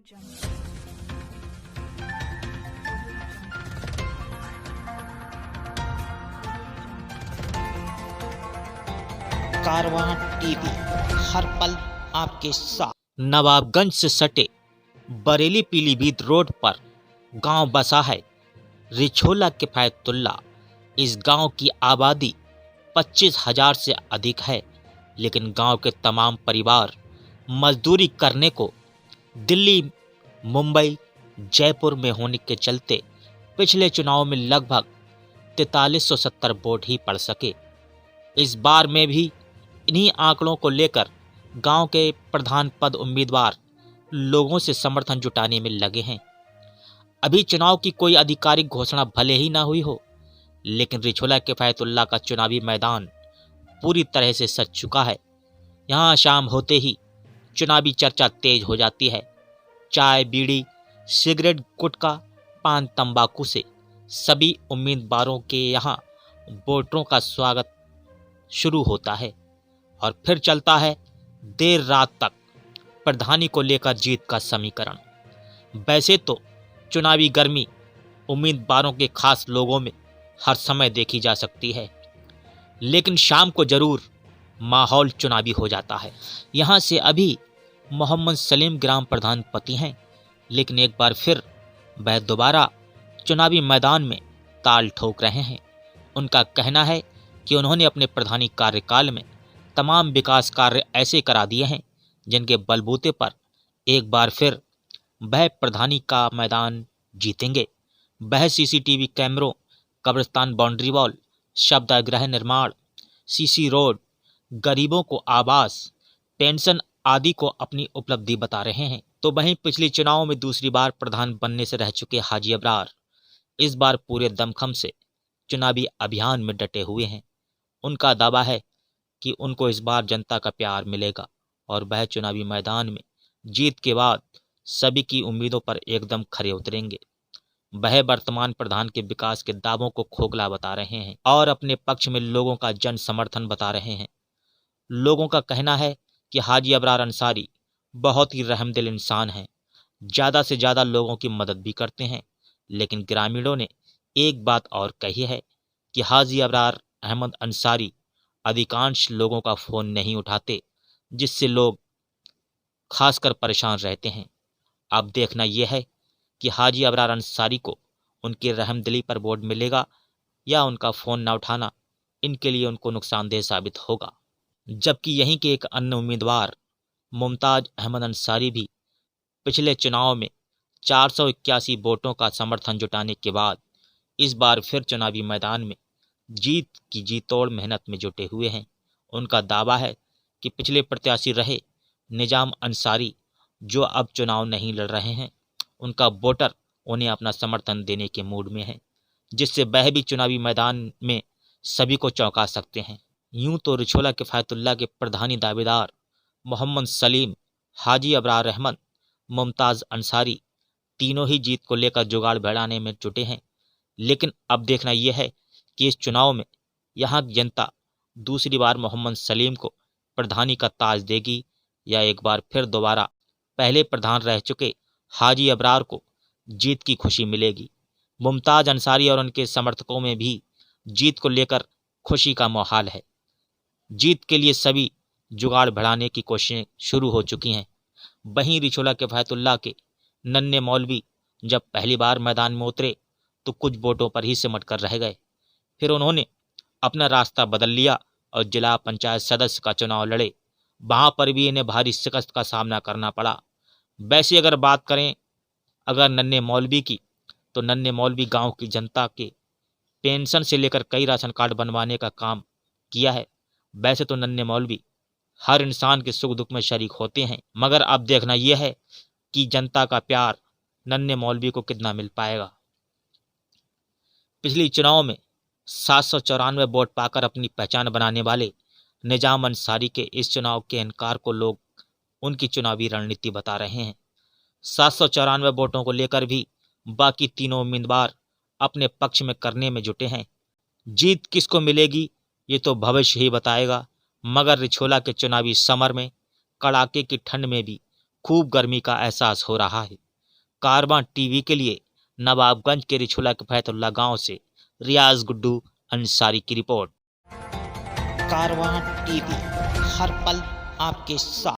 कारवां TV हर पल आपके साथ। नवाबगंज से सटे बरेली पीलीभीत रोड पर गांव बसा है रिछोला किफायतुल्ला। इस गांव की आबादी 25,000 से अधिक है, लेकिन गांव के तमाम परिवार मजदूरी करने को दिल्ली, मुंबई, जयपुर में होने के चलते पिछले चुनाव में लगभग 4370 वोट ही पड़ सके। इस बार में भी इन्हीं आंकड़ों को लेकर गांव के प्रधान पद उम्मीदवार लोगों से समर्थन जुटाने में लगे हैं। अभी चुनाव की कोई आधिकारिक घोषणा भले ही ना हुई हो, लेकिन रिछोला किफायतुल्ला का चुनावी मैदान पूरी तरह से सज चुका है। यहां शाम होते ही चुनावी चर्चा तेज हो जाती है। चाय, बीड़ी, सिगरेट, गुटखा, पान, तंबाकू से सभी उम्मीदवारों के यहां वोटरों का स्वागत शुरू होता है और फिर चलता है देर रात तक प्रधानी को लेकर जीत का समीकरण। वैसे तो चुनावी गर्मी उम्मीदवारों के खास लोगों में हर समय देखी जा सकती है, लेकिन शाम को जरूर माहौल चुनावी हो जाता है। यहाँ से अभी मोहम्मद सलीम ग्राम प्रधान पति हैं, लेकिन एक बार फिर वह दोबारा चुनावी मैदान में ताल ठोक रहे हैं। उनका कहना है कि उन्होंने अपने प्रधानी कार्यकाल में तमाम विकास कार्य ऐसे करा दिए हैं जिनके बलबूते पर एक बार फिर वह प्रधानी का मैदान जीतेंगे। वह सीसीटीवी कैमरों, कब्रिस्तान बाउंड्री वॉल, शब्दागृह निर्माण, सीसी रोड, गरीबों को आवास, पेंशन आदि को अपनी उपलब्धि बता रहे हैं। तो वहीं पिछले चुनाव में दूसरी बार प्रधान बनने से रह चुके हाजी अबरार इस बार पूरे दमखम से चुनावी अभियान में डटे हुए हैं। उनका दावा है कि उनको इस बार जनता का प्यार मिलेगा और वह चुनावी मैदान में जीत के बाद सभी की उम्मीदों पर एकदम खरे उतरेंगे। वह वर्तमान प्रधान के विकास के दावों को खोखला बता रहे हैं और अपने पक्ष में लोगों का जन समर्थन बता रहे हैं। लोगों का कहना है कि हाजी अबरार अंसारी बहुत ही रहमदिल इंसान हैं, ज़्यादा से ज़्यादा लोगों की मदद भी करते हैं। लेकिन ग्रामीणों ने एक बात और कही है कि हाजी अबरार अहमद अंसारी अधिकांश लोगों का फ़ोन नहीं उठाते, जिससे लोग खासकर परेशान रहते हैं। अब देखना यह है कि हाजी अबरार अंसारी को उनकी रहमदिली पर वोट मिलेगा या उनका फ़ोन न उठाना इनके लिए उनको नुकसानदेह साबित होगा। जबकि यहीं के एक अन्य उम्मीदवार मुमताज़ अहमद अंसारी भी पिछले चुनाव में 481 वोटों का समर्थन जुटाने के बाद इस बार फिर चुनावी मैदान में जीत की जी तोड़ मेहनत में जुटे हुए हैं। उनका दावा है कि पिछले प्रत्याशी रहे निजाम अंसारी, जो अब चुनाव नहीं लड़ रहे हैं, उनका वोटर उन्हें अपना समर्थन देने के मूड में है, जिससे वह भी चुनावी मैदान में सभी को चौंका सकते हैं। यूं तो रिछोला किफायतुल्ला के प्रधानी दावेदार मोहम्मद सलीम, हाजी अबरार अहमद, मुमताज़ अंसारी तीनों ही जीत को लेकर जुगाड़ बढ़ाने में जुटे हैं। लेकिन अब देखना यह है कि इस चुनाव में यहाँ की जनता दूसरी बार मोहम्मद सलीम को प्रधानी का ताज देगी या एक बार फिर दोबारा पहले प्रधान रह चुके हाजी अबरार को जीत की खुशी मिलेगी। मुमताज़ अंसारी और उनके समर्थकों में भी जीत को लेकर खुशी का माहौल है। जीत के लिए सभी जुगाड़ बढ़ाने की कोशिशें शुरू हो चुकी हैं। वहीं रिछोला किफायतुल्ला के नन्हे मौलवी जब पहली बार मैदान में उतरे तो कुछ वोटों पर ही सिमट कर रह गए। फिर उन्होंने अपना रास्ता बदल लिया और जिला पंचायत सदस्य का चुनाव लड़े। वहां पर भी इन्हें भारी शिकस्त का सामना करना पड़ा। वैसे अगर बात करें नन्हे मौलवी की, तो नन्हे मौलवी गांव की जनता के पेंशन से लेकर कई राशन कार्ड बनवाने का काम किया है। वैसे तो नन्हे मौलवी हर इंसान के सुख दुख में शरीक होते हैं, मगर अब देखना यह है कि जनता का प्यार नन्हे मौलवी को कितना मिल पाएगा। पिछले चुनाव में 794 वोट पाकर अपनी पहचान बनाने वाले निजाम अंसारी के इस चुनाव के इनकार को लोग उनकी चुनावी रणनीति बता रहे हैं। 794 वोटों को लेकर भी बाकी तीनों उम्मीदवार अपने पक्ष में करने में जुटे हैं। जीत किसको मिलेगी ये तो भविष्य ही बताएगा, मगर रिछोला के चुनावी समर में कड़ाके की ठंड में भी खूब गर्मी का एहसास हो रहा है। कारवां टीवी के लिए नवाबगंज के रिछोला के फैतुल्ला गांव से रियाज गुड्डू अंसारी की रिपोर्ट। कारवां टीवी, हर पल आपके साथ।